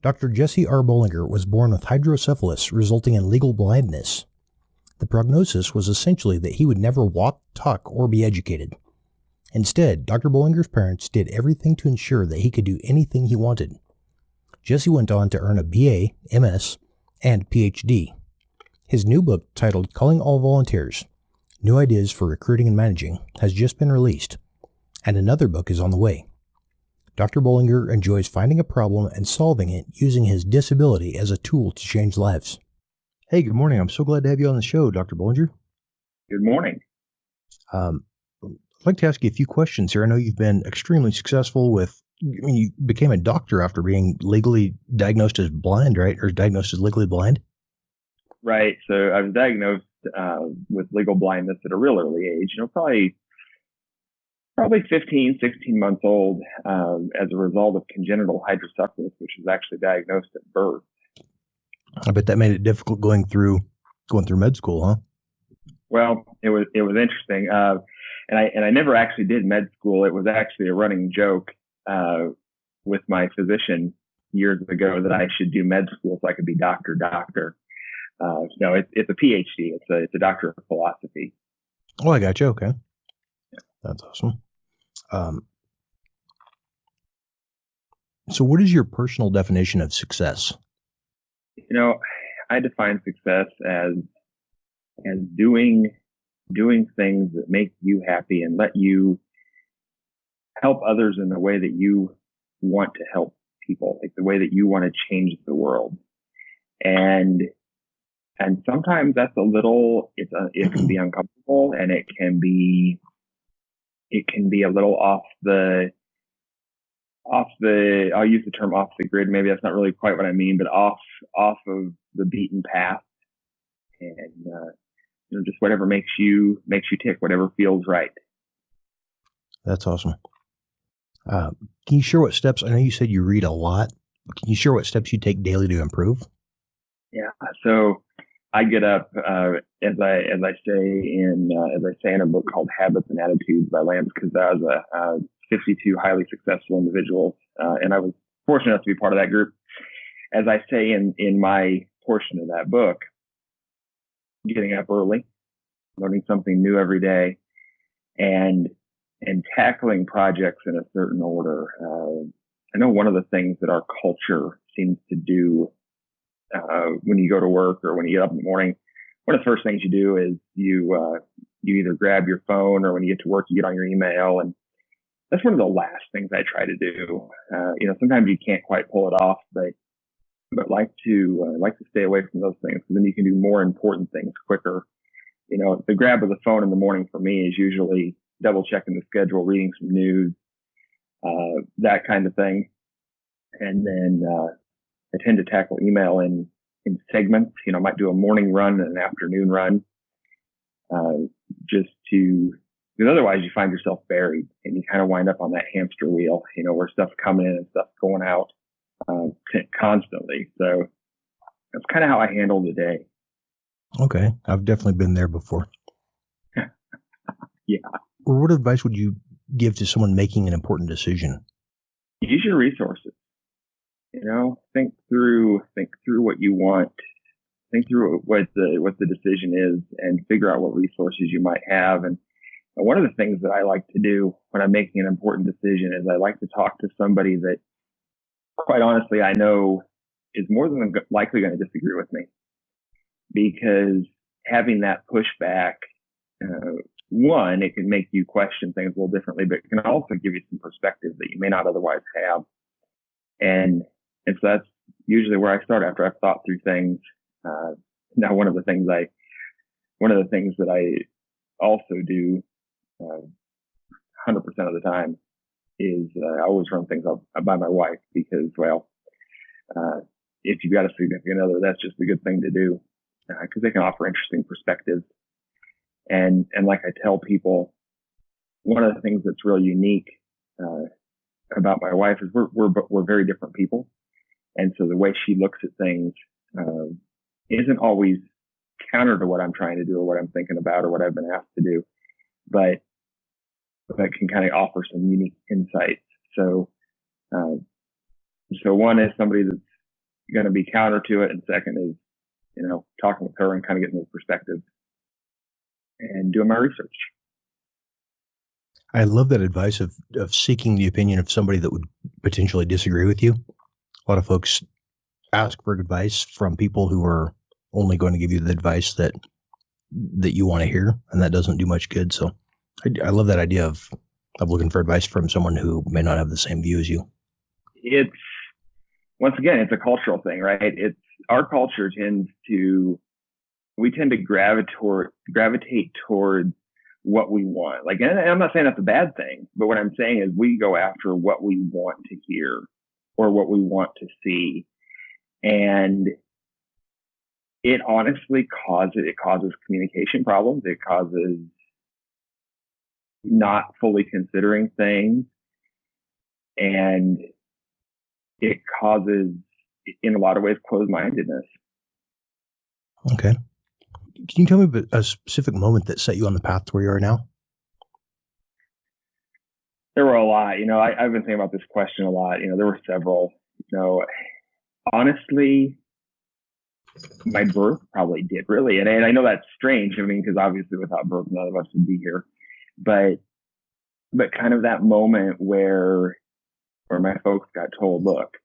Dr. Jesse R. Bolinger was born with hydrocephalus, resulting in legal blindness. The prognosis was essentially that he would never walk, talk, or be educated. Instead, Dr. Bolinger's parents did everything to ensure that he could do anything he wanted. Jesse went on to earn a BA, MS, and Ph.D. His new book, titled Calling All Volunteers, New Ideas for Recruiting and Managing, has just been released, and another book is on the way. Dr. Bolinger enjoys finding a problem and solving it using his disability as a tool to change lives. Hey, good morning. I'm so glad to have you on the show, Dr. Bolinger. Good morning. I'd like to ask you a few questions here. I know you've been extremely successful you became a doctor after being legally diagnosed as blind, right? Or diagnosed as legally blind? Right. So I was diagnosed with legal blindness at a real early age, probably 15, 16 months old, as a result of congenital hydrocephalus, which was actually diagnosed at birth. I bet that made it difficult going through med school, huh? Well, it was interesting. And I never actually did med school. It was actually a running joke with my physician years ago that I should do med school so I could be doctor. No, it's a Ph.D. It's a doctor of philosophy. Oh, I got you. Okay. Yeah. That's awesome. So what is your personal definition of success? I define success as doing things that make you happy and let you help others in the way that you want to help people, like the way that you want to change the world. And sometimes that's it can be uncomfortable, and it can be a little off the, I'll use the term off the grid. Maybe that's not really quite what I mean, but off of the beaten path, and just whatever makes you tick, whatever feels right. That's awesome. Can you share what steps? I know you said you read a lot. Can you share what steps you take daily to improve? Yeah. So I get up, as I say in a book called Habits and Attitudes by Lance Kazaza, 52 highly successful individuals, and I was fortunate enough to be part of that group. As I say in my portion of that book, getting up early, learning something new every day, and tackling projects in a certain order. I know one of the things that our culture seems to do when you go to work or when you get up in the morning, one of the first things you do is you either grab your phone, or when you get to work, you get on your email, and that's one of the last things I try to do. Sometimes you can't quite pull it off, but like to stay away from those things, because then you can do more important things quicker. The grab of the phone in the morning for me is usually double checking the schedule, reading some news, that kind of thing. And then I tend to tackle email in segments. I might do a morning run and an afternoon run, because otherwise you find yourself buried and you kind of wind up on that hamster wheel, where stuff's coming in and stuff's going out constantly. So that's kind of how I handle the day. Okay. I've definitely been there before. Yeah. Or what advice would you give to someone making an important decision? Use your resources. Think through what you want. Think through what the decision is, and figure out what resources you might have. And one of the things that I like to do when I'm making an important decision is I like to talk to somebody that, quite honestly, I know is more than likely going to disagree with me, because having that pushback, one, it can make you question things a little differently, but it can also give you some perspective that you may not otherwise have. And so that's usually where I start after I've thought through things. Now, one of the things that I also do 100% of the time is I always run things up by my wife, because, if you've got a significant other, that's just a good thing to do, because they can offer interesting perspectives. And like I tell people, one of the things that's really unique about my wife is we're very different people, and so the way she looks at things isn't always counter to what I'm trying to do or what I'm thinking about or what I've been asked to do, but that can kind of offer some unique insights. So one is somebody going to be counter to it. And second is, talking with her and kind of getting those perspectives and doing my research. I love that advice of seeking the opinion of somebody that would potentially disagree with you. A lot of folks ask for advice from people who are only going to give you the advice that you want to hear, and that doesn't do much good. So I love that idea of looking for advice from someone who may not have the same view as you. It's, once again, it's a cultural thing, right? It's, our culture tend to gravitate towards what we want. Like, and I'm not saying that's a bad thing, but what I'm saying is we go after what we want to hear or what we want to see. And it honestly causes communication problems. It causes not fully considering things. And it causes, in a lot of ways, closed-mindedness. Okay. Can you tell me about a specific moment that set you on the path to where you are now? There were a lot. I've been thinking about this question a lot. There were several. Honestly, my birth probably did, really. And I know that's strange. Because obviously without birth, none of us would be here. But kind of that moment where my folks got told, look,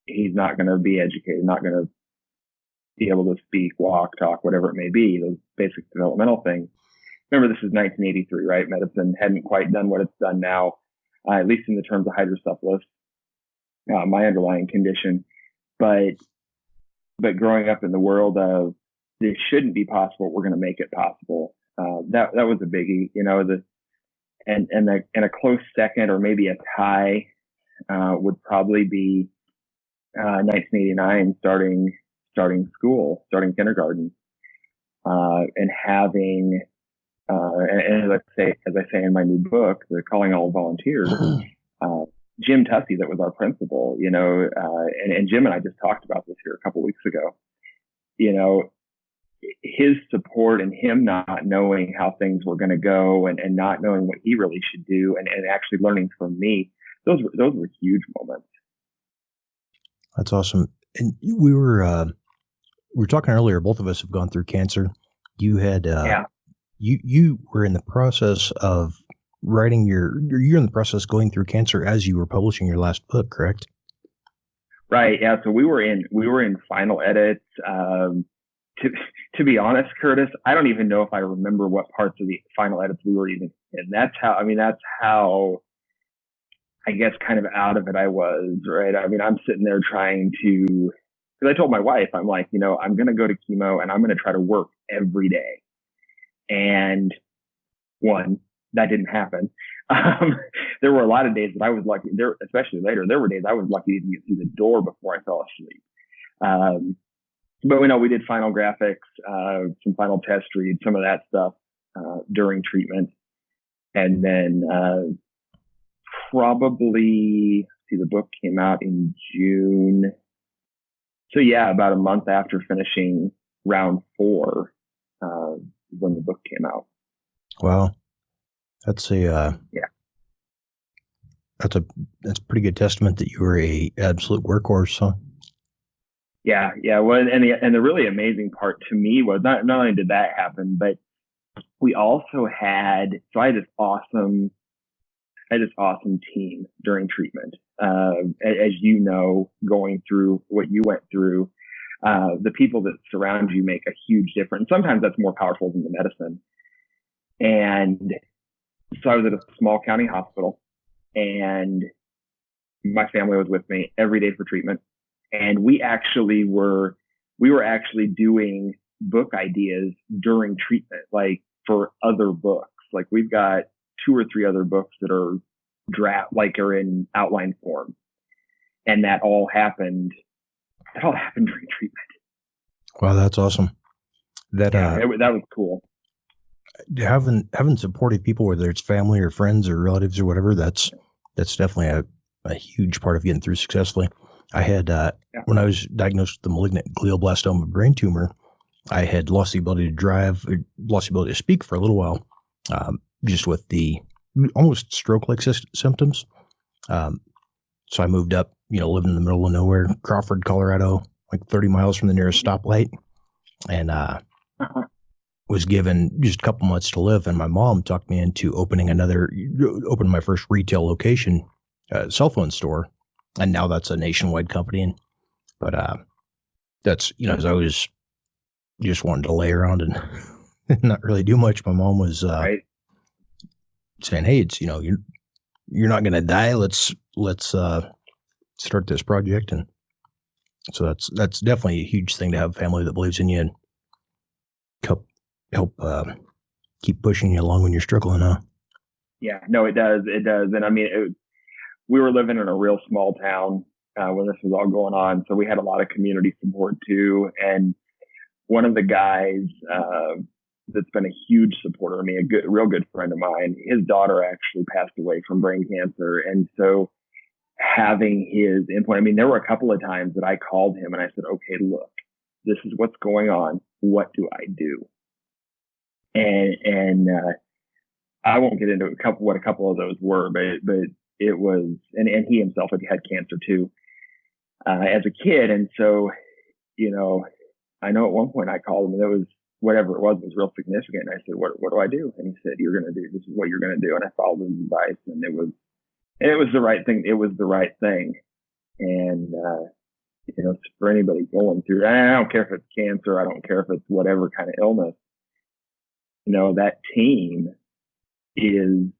he's not going to be educated, not going to be able to speak, walk, talk, whatever it may be, those basic developmental things. Remember, this is 1983, right? Medicine hadn't quite done what it's done now, at least in the terms of hydrocephalus, my underlying condition. But growing up in the world of this shouldn't be possible, we're going to make it possible. That was a biggie, and a close second, or maybe a tie, would probably be 1989, starting school, starting kindergarten, and having, and as I say in my new book, The Calling All Volunteers, Jim Tussey, that was our principal, and Jim and I just talked about this here a couple weeks ago. His support and him not knowing how things were going to go and not knowing what he really should do and actually learning from me, those were huge moments. That's awesome. And we were talking earlier, both of us have gone through cancer. You had, you were in the process of writing you're in the process going through cancer as you were publishing your last book, correct? Right. Yeah. So we were in final edits. To be honest, Curtis, I don't even know if I remember what parts of the final edits we were even in. That's how I guess kind of out of it I was, right? I'm sitting there trying to, because I told my wife, I'm like, I'm going to go to chemo and I'm going to try to work every day. And one, that didn't happen. There were a lot of days that I was lucky there, especially later. There were days I was lucky to get through the door before I fell asleep. But we did final graphics, some final test reads, some of that stuff, during treatment. And then, the book came out in June. So yeah, about a month after finishing round 4, when the book came out. Wow. That's that's a pretty good testament that you were a absolute workhorse, huh? Yeah. Well, and the really amazing part to me was not only did that happen, but we also had, so I had this awesome team during treatment. As you know, going through what you went through, the people that surround you make a huge difference. Sometimes that's more powerful than the medicine. And so I was at a small county hospital, and my family was with me every day for treatment. And we were actually doing book ideas during treatment, like for other books. Like we've got 2 or 3 other books that are are in outline form. And that all happened during treatment. Wow, that's awesome. That was cool. Having supportive people, whether it's family or friends or relatives or whatever, that's definitely a huge part of getting through successfully. I had, when I was diagnosed with the malignant glioblastoma brain tumor, I had lost the ability to drive, lost the ability to speak for a little while, just with the almost stroke-like symptoms. So I moved up lived in the middle of nowhere, Crawford, Colorado, like 30 miles from the nearest stoplight, and was given just a couple months to live. And my mom talked me into opening my first retail location, cell phone store, and now that's a nationwide company. But that's, as I was just wanted to lay around and not really do much. My mom was right. saying, "Hey, it's you're not going to die. Let's start this project." And so that's definitely a huge thing to have a family that believes in you and help keep pushing you along when you're struggling, huh? Yeah, no, it does. It does. And I mean, we were living in a real small town when this was all going on, so we had a lot of community support too. And one of the guys that's been a huge supporter of me, real good friend of mine, his daughter actually passed away from brain cancer. And so having his input, I mean, there were a couple of times that I called him and I said, okay, look, this is what's going on. What do I do? And I won't get into what a couple of those were, but it was, and he himself had cancer too, as a kid. And so, I know at one point I called him and it was, whatever it was real significant. And I said, what do I do? And he said, this is what you're going to do. And I followed his advice, and it was the right thing. It was the right thing. And, for anybody going through, I don't care if it's cancer, I don't care if it's whatever kind of illness, that team is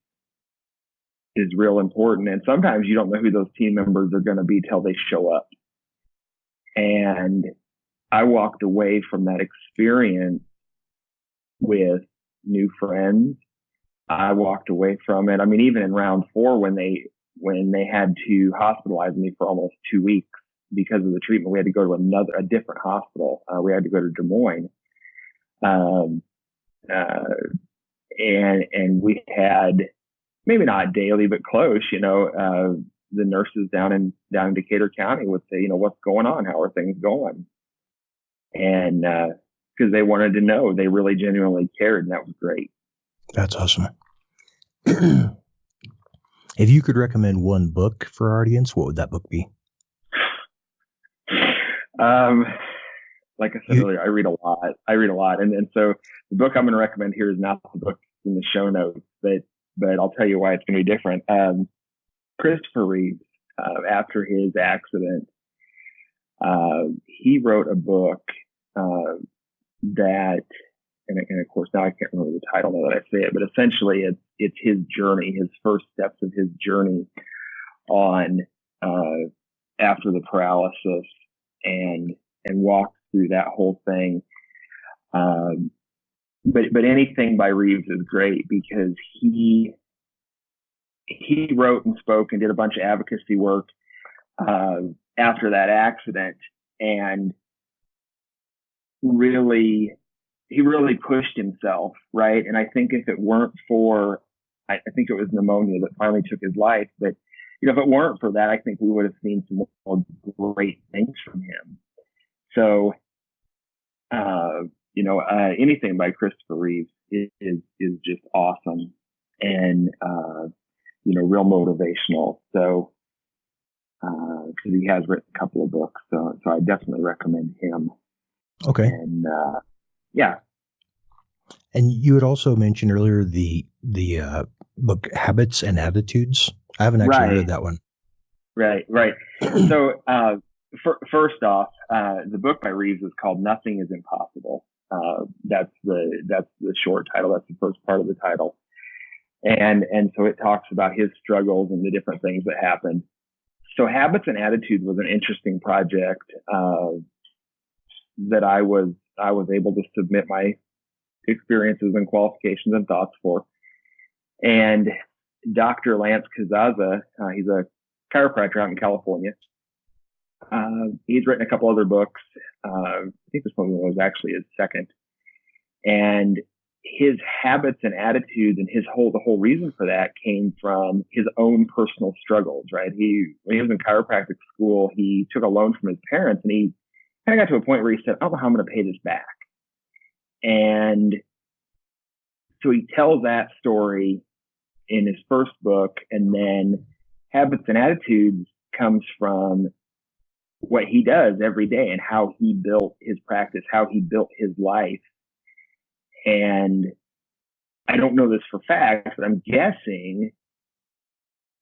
real important. And sometimes you don't know who those team members are going to be till they show up. And I walked away from that experience with new friends. I walked away from it. I mean, even in round 4, when they had to hospitalize me for almost 2 weeks because of the treatment, we had to go to a different hospital. We had to go to Des Moines. And we had, maybe not daily, but close, the nurses down in Decatur County would say, what's going on? How are things going? And, because they wanted to know, they really genuinely cared, and that was great. That's awesome. If you could recommend one book for our audience, what would that book be? Like I said earlier, I read a lot. And so the book I'm going to recommend here is not the book in the show notes, but I'll tell you why it's going to be different. Christopher Reeves, after his accident, he wrote a book that, and of course now I can't remember the title now that I say it, but essentially it's his journey, his first steps of his journey on after the paralysis, and walked through that whole thing. But anything by Reeves is great because he wrote and spoke and did a bunch of advocacy work after that accident, and he really pushed himself, right? And I think if it weren't for, I think it was pneumonia that finally took his life, but if it weren't for that, I think we would have seen some more great things from him. So, anything by Christopher Reeves is just awesome and, real motivational. So, because he has written a couple of books, so I definitely recommend him. Okay. And, yeah. And you had also mentioned earlier the book Habits and Attitudes. I haven't actually read that one. Right. So, first off, the book by Reeves is called Nothing is Impossible. That's the short title. That's the first part of the title. And so it talks about his struggles and the different things that happened. So Habits and Attitudes was an interesting project, that I was able to submit my experiences and qualifications and thoughts for. And Dr. Lance Kazaza, he's a chiropractor out in California. He's written a couple other books. I think this one was actually his second. And his habits and attitudes and the whole reason for that came from his own personal struggles, right? When he was in chiropractic school, he took a loan from his parents, and he kind of got to a point where he said, I don't know how I'm going to pay this back. And so he tells that story in his first book, and then Habits and Attitudes comes from what he does every day and how he built his practice, how he built his life. And I don't know this for fact, but I'm guessing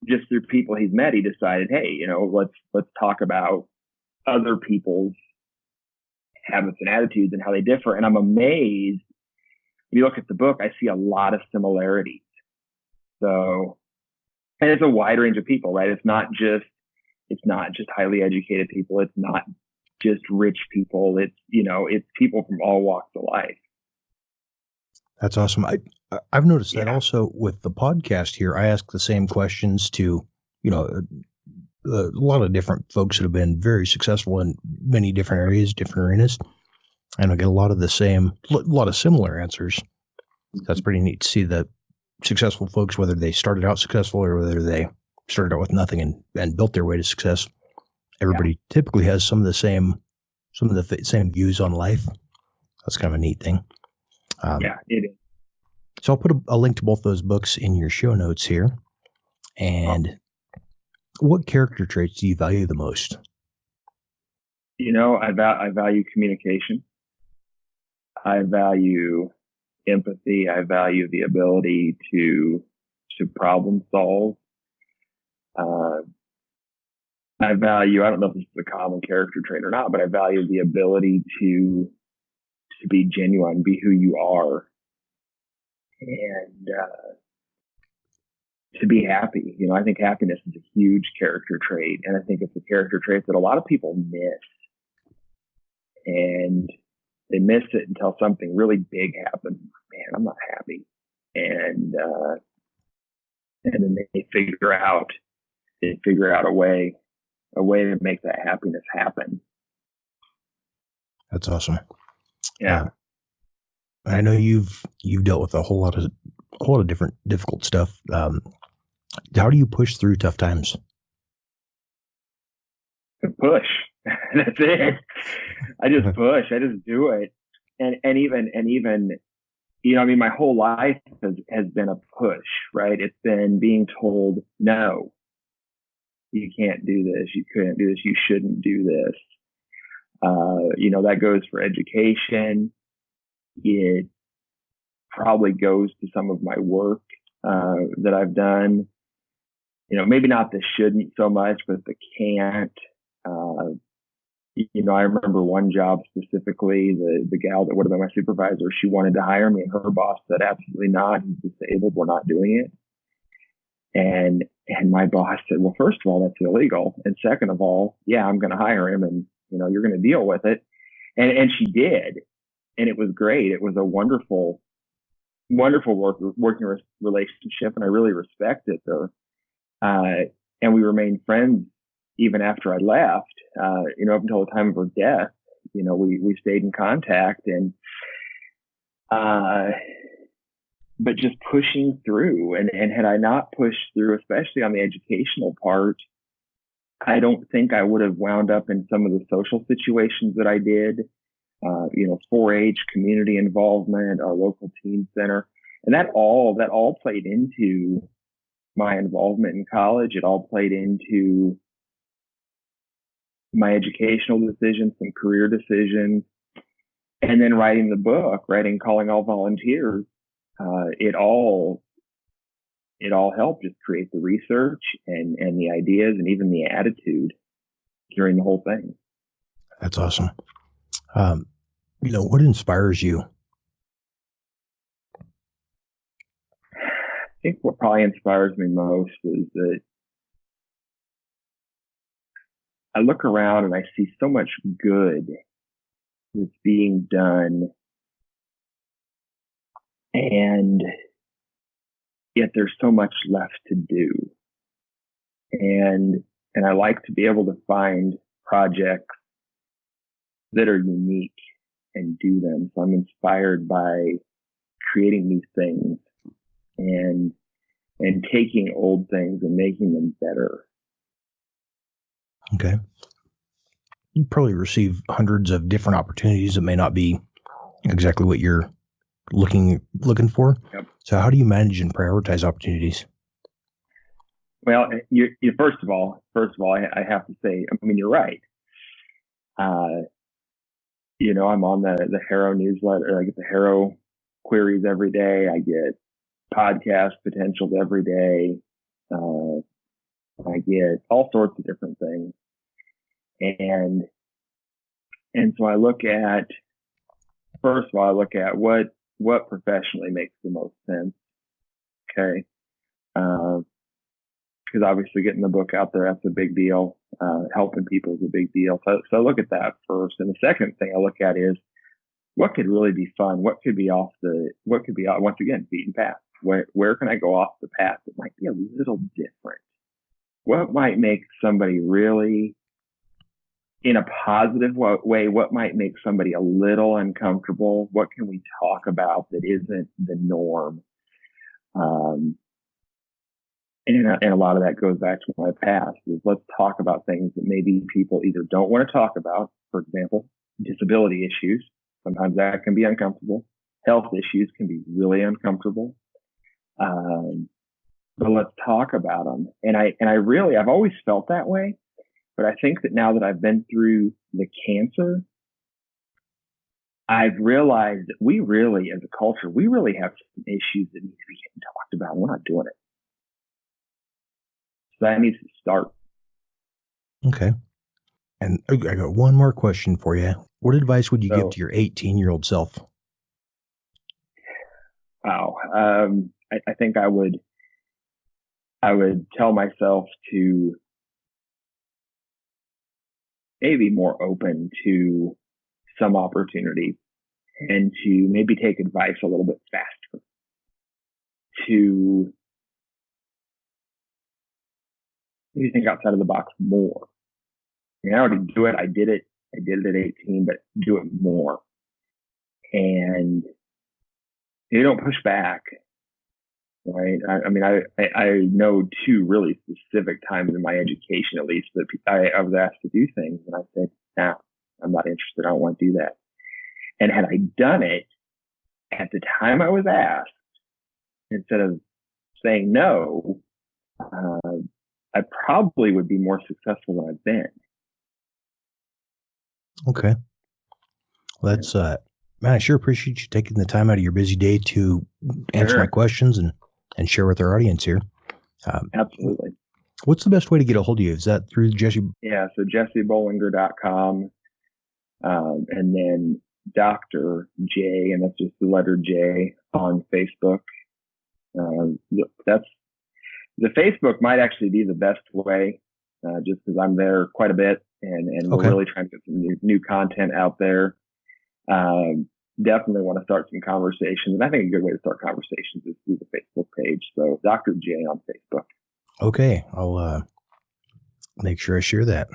just through people he's met, he decided, hey, let's talk about other people's habits and attitudes and how they differ. And I'm amazed. When you look at the book, I see a lot of similarities. So, and it's a wide range of people, right? It's not just highly educated people. It's not just rich people. It's people from all walks of life. That's awesome. I've noticed that also with the podcast here. I ask the same questions to, a lot of different folks that have been very successful in many different areas, different arenas, and I get a lot of similar answers. That's pretty neat to see the successful folks, whether they started out successful or whether they started out with nothing and built their way to success. Everybody typically has some of the same views on life. That's kind of a neat thing. It is. So I'll put a link to both those books in your show notes here. And what character traits do you value the most? I value communication. I value empathy. I value the ability to problem solve. I don't know if this is a common character trait or not, but I value the ability to be genuine, be who you are, and to be happy. I think happiness is a huge character trait, and I think it's a character trait that a lot of people miss. And they miss it until something really big happens. Man, I'm not happy. And then they figure out a way to make that happiness happen. That's awesome. Yeah. I know you've dealt with a whole lot of different difficult stuff. How do you push through tough times? Push. That's it. I just push. I just do it. And even my whole life has been a push, right? It's been being told, no, you can't do this. You couldn't do this. You shouldn't do this. That goes for education. It probably goes to some of my work that I've done. Maybe not the shouldn't so much, but the can't. I remember one job specifically, the gal that would have been my supervisor, she wanted to hire me, and her boss said, absolutely not. He's disabled. We're not doing it. And my boss said, well, first of all, that's illegal. And second of all, yeah, I'm going to hire him, and, you're going to deal with it. And she did. And it was great. It was a wonderful working relationship, and I really respected her. And we remained friends even after I left, up until the time of her death. We stayed in contact, and but just pushing through. And had I not pushed through, especially on the educational part, I don't think I would have wound up in some of the social situations that I did. 4-H, community involvement, our local teen center, and that all played into my involvement in college. It all played into my educational decisions, some career decisions, and then writing the book, Calling All Volunteers. It all helped just create the research and the ideas and even the attitude during the whole thing. That's awesome. What inspires you? I think what probably inspires me most is that I look around and I see so much good that's being done, and yet there's so much left to do. And I like to be able to find projects that are unique and do them. So I'm inspired by creating these things and taking old things and making them better. Okay. You probably receive hundreds of different opportunities that may not be exactly what you're looking for. Yep. So how do you manage and prioritize opportunities? Well, you first of all, I have to say, I mean, you're right. Uh, I'm on the Harrow newsletter. I get the Harrow queries every day. I get podcast potentials every day. Uh, I get all sorts of different things. And so I look at, first of all, I look at what professionally makes the most sense. Okay. Because obviously getting the book out there, that's a big deal. Helping people is a big deal. So I look at that first. And the second thing I look at is what could really be fun? What could be once again, beaten path? Where can I go off the path that might be a little different? What might make somebody really, in a positive way, what might make somebody a little uncomfortable? What can we talk about that isn't the norm? And a lot of that goes back to my past is let's talk about things that maybe people either don't want to talk about. For example, disability issues. Sometimes that can be uncomfortable. Health issues can be really uncomfortable. But let's talk about them. And I've always felt that way. But I think that now that I've been through the cancer, I've realized that we really, as a culture, we really have some issues that need to be getting talked about. We're not doing it. So that needs to start. Okay. And I got one more question for you. What advice would you give to your 18-year-old self? Wow. I think I would tell myself to maybe more open to some opportunities and to maybe take advice a little bit faster, to maybe think outside of the box more. I already do it. I did it at 18, but do it more. And you don't push back, right? I mean, I know two really specific times in my education, at least, that I was asked to do things, and I said, "Nah, I'm not interested. I don't want to do that." And had I done it at the time I was asked, instead of saying no, I probably would be more successful than I've been. Okay. Well, that's man, I sure appreciate you taking the time out of your busy day to answer my questions and share with our audience here. Absolutely. What's the best way to get a hold of you? Is that through Jesse? Yeah, so jessebolinger.com, and then Dr. J, and that's just the letter J on Facebook. That's the Facebook might actually be the best way, just because I'm there quite a bit, and we're really trying to get some new content out there. Definitely want to start some conversations, and I think a good way to start conversations is through the Facebook page. So Dr. J on Facebook. Okay, I'll make sure I share that.